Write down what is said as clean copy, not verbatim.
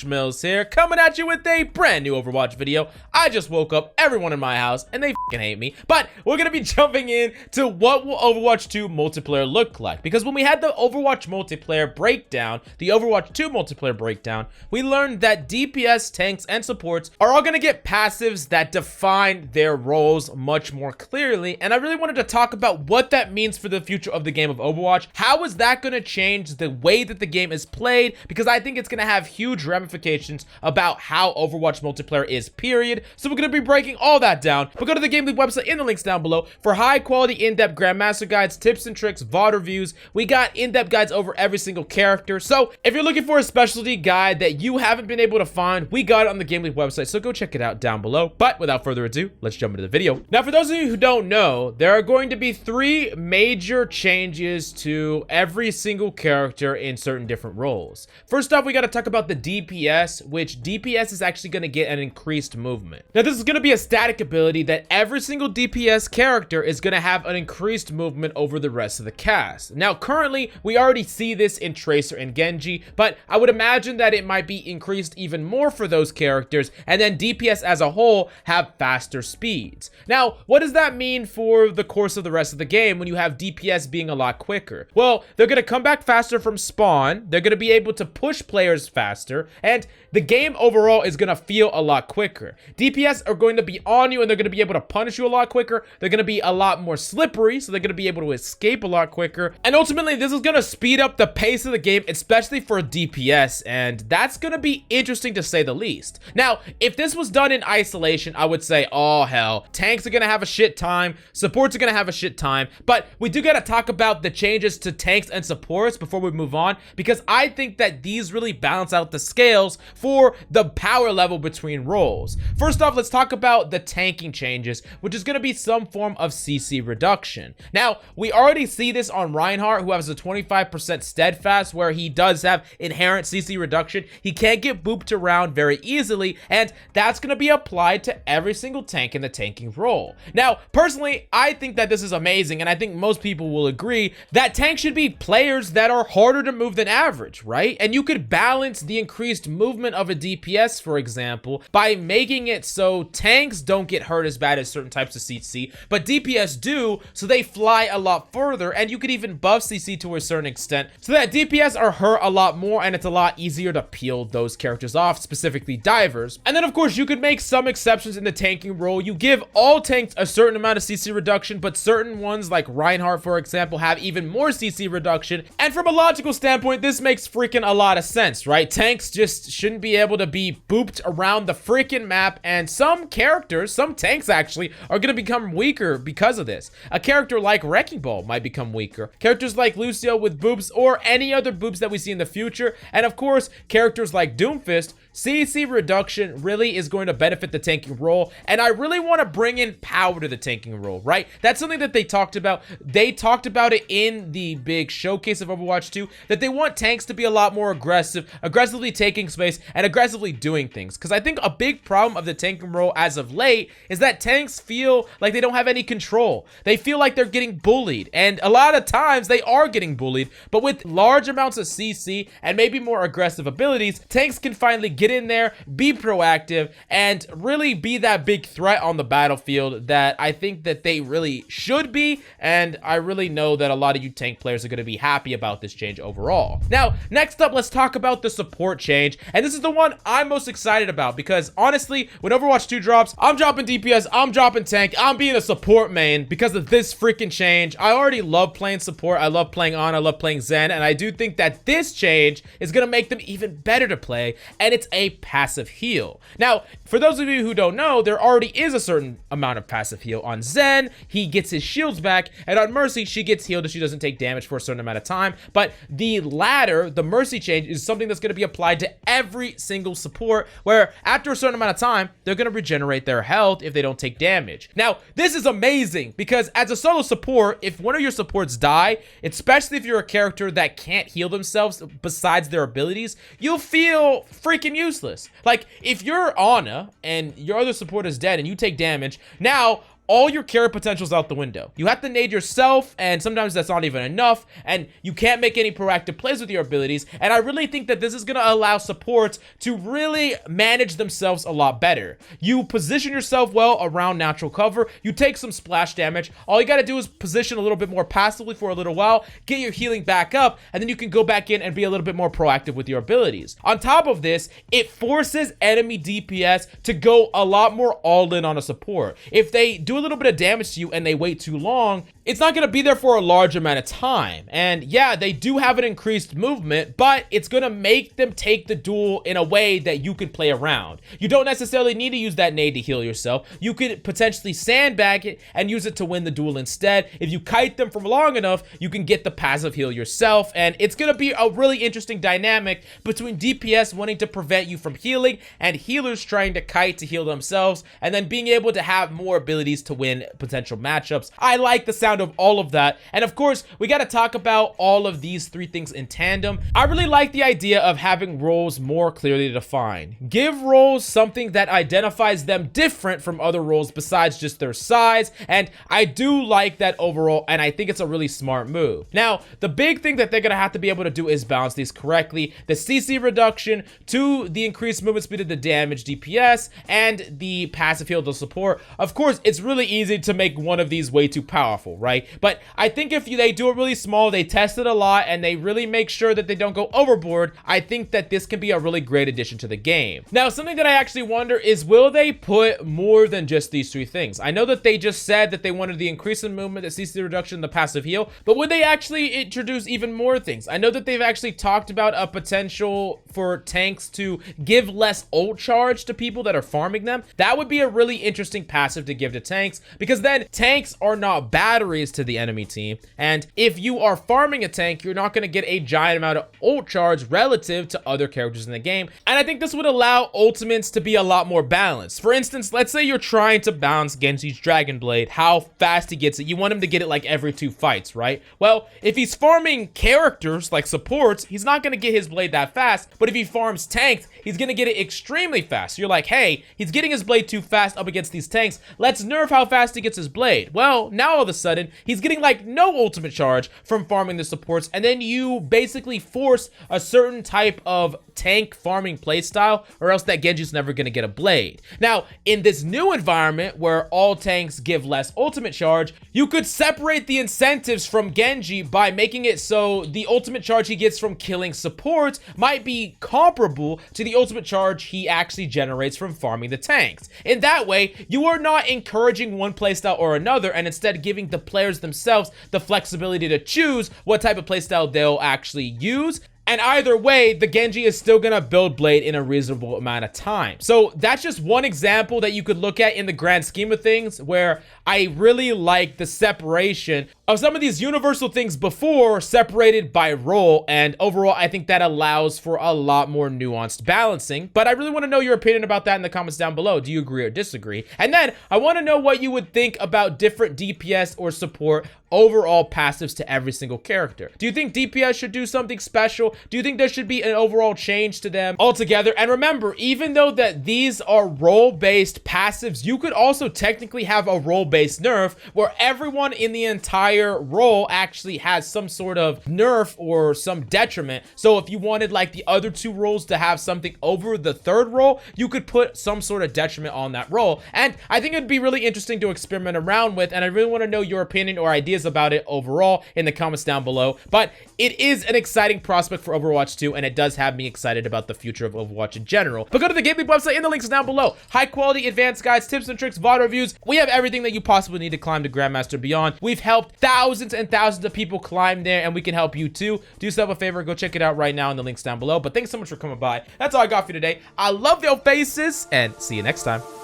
Mills here, coming at you with a brand new Overwatch video. I just woke up everyone in my house and they fucking hate me, but we're gonna be jumping in to what will Overwatch 2 multiplayer look like, because when we had the Overwatch multiplayer breakdown, the Overwatch 2 multiplayer breakdown, we learned that DPS, tanks, and supports are all gonna get passives that define their roles much more clearly, and I really wanted to talk about what that means for the future of the game of Overwatch. How is that gonna change the way that the game is played? Because I think it's gonna have huge ramifications about how Overwatch multiplayer is, period. So we're going to be breaking all that down. But go to the GameLeap website in the links down below for high quality in-depth Grandmaster guides, tips and tricks, VOD reviews. We got in-depth guides over every single character. So if you're looking for a specialty guide that you haven't been able to find, we got it on the GameLeap website. So go check it out down below. But without further ado, let's jump into the video. Now, for those of you who don't know, there are going to be 3 major changes to every single character in certain different roles. First off, we got to talk about the DPS, which DPS is actually going to get an increased movement. Now, this is going to be a static ability that every single DPS character is going to have an increased movement over the rest of the cast. Now, currently, we already see this in Tracer and Genji, but I would imagine that it might be increased even more for those characters, and then DPS as a whole have faster speeds. Now, what does that mean for the course of the rest of the game when you have DPS being a lot quicker? Well, they're going to come back faster from spawn, they're going to be able to push players faster, and the game overall is going to feel a lot quicker. DPS are going to be on you and they're going to be able to punish you a lot quicker. They're going to be a lot more slippery, so they're going to be able to escape a lot quicker. And ultimately, this is going to speed up the pace of the game, especially for DPS, and that's going to be interesting to say the least. Now, if this was done in isolation, I would say, oh hell, tanks are going to have a shit time, supports are going to have a shit time, but we do got to talk about the changes to tanks and supports before we move on, because I think that these really balance out the scales for the power level between roles. First off, let's talk about the tanking changes, which is going to be some form of CC reduction. Now, we already see this on Reinhardt, who has a 25% steadfast, where he does have inherent CC reduction. He can't get booped around very easily, and that's going to be applied to every single tank in the tanking role. Now, personally, I think that this is amazing, and I think most people will agree that tanks should be players that are harder to move than average, right? And you could balance the increased movement of a DPS, for example, by making it so tanks don't get hurt as bad as certain types of CC, but DPS do, so they fly a lot further, and you could even buff CC to a certain extent so that DPS are hurt a lot more, and it's a lot easier to peel those characters off, specifically divers. And then, of course, you could make some exceptions in the tanking role. You give all tanks a certain amount of CC reduction, but certain ones, like Reinhardt, for example, have even more CC reduction, and from a logical standpoint, this makes freaking a lot of sense, right? Tanks just shouldn't be able to be booped around the freaking map, and some characters, some tanks actually, are going to become weaker because of this. A character like Wrecking Ball might become weaker. Characters like Lucio with boops, or any other boops that we see in the future, and of course, characters like Doomfist, CC reduction really is going to benefit the tanking role, and I really want to bring in power to the tanking role, right? That's something that they talked about. They talked about it in the big showcase of Overwatch 2, that they want tanks to be a lot more aggressive, aggressively taking space, and aggressively doing things. Because I think a big problem of the tanking role as of late is that tanks feel like they don't have any control. They feel like they're getting bullied, and a lot of times they are getting bullied, but with large amounts of CC and maybe more aggressive abilities, tanks can finally get in there, be proactive, and really be that big threat on the battlefield that I think that they really should be, and I really know that a lot of you tank players are going to be happy about this change overall. Now, next up, let's talk about the support change, and this is the one I'm most excited about, because honestly, when Overwatch 2 drops, I'm dropping DPS, I'm dropping tank, I'm being a support main because of this freaking change. I already love playing support, I love playing Ana, I love playing Zen, and I do think that this change is going to make them even better to play, and it's a passive heal. Now, for those of you who don't know, there already is a certain amount of passive heal on Zen. He gets his shields back, and on Mercy, she gets healed if she doesn't take damage for a certain amount of time, but the latter, the Mercy change, is something that's going to be applied to every single support, where after a certain amount of time, they're going to regenerate their health if they don't take damage. Now, this is amazing, because as a solo support, if one of your supports die, especially if you're a character that can't heal themselves besides their abilities, you'll feel freaking useless. Like, if you're Ana and your other support is dead and you take damage, now all your carry potential's out the window. You have to nade yourself, and sometimes that's not even enough, and you can't make any proactive plays with your abilities. And I really think that this is going to allow supports to really manage themselves a lot better. You position yourself well around natural cover, you take some splash damage, all you got to do is position a little bit more passively for a little while, get your healing back up, and then you can go back in and be a little bit more proactive with your abilities. On top of this, it forces enemy DPS to go a lot more all in on a support. If they do a little bit of damage to you and they wait too long, it's not going to be there for a large amount of time. And yeah, they do have an increased movement, but it's going to make them take the duel in a way that you can play around. You don't necessarily need to use that nade to heal yourself. You could potentially sandbag it and use it to win the duel instead. If you kite them for long enough, you can get the passive heal yourself, and it's going to be a really interesting dynamic between DPS wanting to prevent you from healing and healers trying to kite to heal themselves, and then being able to have more abilities to win potential matchups. I like the sound of all of that, and of course we got to talk about all of these three things in tandem. I really like the idea of having roles more clearly defined. Give roles something that identifies them different from other roles besides just their size, and I do like that overall, and I think it's a really smart move. Now, the big thing that they're gonna have to be able to do is balance these correctly. The CC reduction to the increased movement speed of the damage DPS and the passive heal to support. Of course, it's really easy to make one of these way too powerful, right? But I think if they do it really small, they test it a lot, and they really make sure that they don't go overboard, I think that this can be a really great addition to the game. Now, something that I actually wonder is, will they put more than just these three things? I know that they just said that they wanted the increase in movement, the CC reduction, the passive heal, but would they actually introduce even more things? I know that they've actually talked about a potential for tanks to give less ult charge to people that are farming them. That would be a really interesting passive to give to tanks, because then tanks are not batteries to the enemy team, and if you are farming a tank, you're not going to get a giant amount of ult charge relative to other characters in the game. And I think this would allow ultimates to be a lot more balanced. For instance, let's say you're trying to balance Genji's Dragon Blade, how fast he gets it. You want him to get it like every 2 fights, right? Well, if he's farming characters like supports, he's not going to get his blade that fast, but if he farms tanks, he's going to get it extremely fast. So you're like, hey, he's getting his blade too fast up against these tanks, let's nerf how fast he gets his blade. Well, now all of a sudden he's getting like no ultimate charge from farming the supports, and then you basically force a certain type of tank farming playstyle, or else that Genji's never going to get a blade. Now, in this new environment where all tanks give less ultimate charge, you could separate the incentives from Genji by making it so the ultimate charge he gets from killing supports might be comparable to the ultimate charge he actually generates from farming the tanks. In that way, you are not encouraging one playstyle or another, and instead giving the players themselves the flexibility to choose what type of playstyle they'll actually use. And either way, the Genji is still gonna build blade in a reasonable amount of time. So that's just one example that you could look at in the grand scheme of things, where I really like the separation of some of these universal things before separated by role, and overall I think that allows for a lot more nuanced balancing. But I really want to know your opinion about that in the comments down below. Do you agree or disagree? And then I want to know what you would think about different DPS or support overall passives to every single character. Do you think DPS should do something special? Do you think there should be an overall change to them altogether? And remember, even though that these are role-based passives, you could also technically have a role-based nerf where everyone in the entire role actually has some sort of nerf or some detriment. So if you wanted like the other 2 roles to have something over the 3rd role, you could put some sort of detriment on that role. And I think it'd be really interesting to experiment around with, and I really want to know your opinion or ideas about it overall in the comments down below. But it is an exciting prospect for Overwatch 2, and it does have me excited about the future of Overwatch in general. But go to the GameLeap website in the links down below. High quality advanced guides, tips and tricks, VOD reviews. We have everything that you possibly need to climb to Grandmaster Beyond. We've helped thousands and thousands of people climb there, and we can help you too. Do yourself a favor, go check it out right now in the links down below. But thanks so much for coming by. That's all I got for you today. I love your faces, and see you next time.